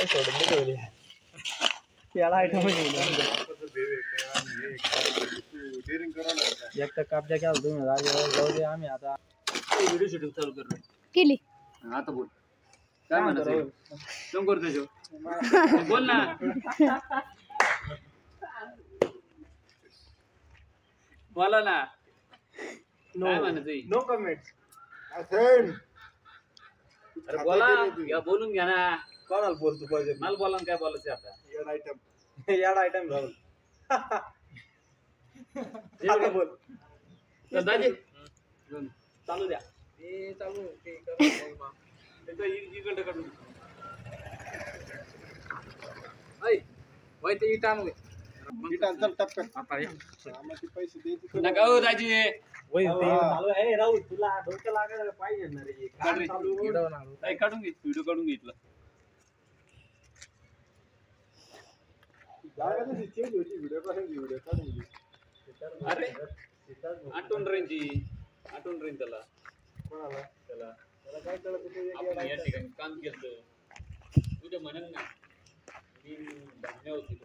पैसे ठेवले त्याला आयटम एक तर कब्जा केला तुम्ही जाऊ दे आम्ही आता व्हिडिओ शूटिंग चालू करतो केली आता बोल काय म्हणायचं कोण करतो बोल ना बोला ना काय म्हणायचं नो कमेंट अरे बोला या बोलून घ्या ना कोणाला बोलतो पाहिजे मला बोला काय बोलायचं आता याड आयटम राहुल आता बोल तर दाजी चालू द्या ते चालू ते इकडे काढून ऐ वय ते इटान चल टपकन नका हो दाजी वय ते चालू आहे राहुल तुला डोकं लागायला पाहिजे ना रे काढून घे व्हिडिओ काढून घेतला व्हिडिओ काढून घे अरे आठवण रेंजी त्याला कोणाला त्याला काय कळत आपण या ठिकाणी काम केलं तुझ्या म्हणन ना मी धान्य होती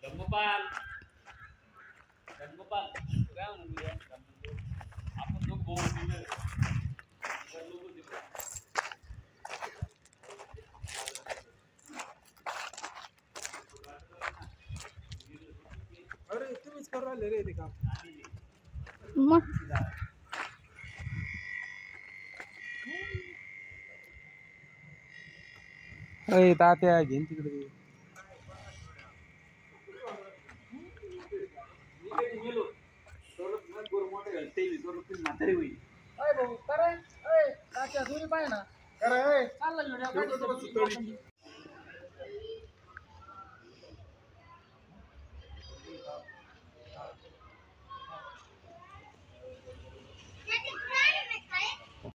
धम्मपाल काय म्हणून आपण तो बोल अरे तुम्हीच करू राहिले रे ते काम मग अरे तात्या घेऊन तिकडे म्हातारी होईल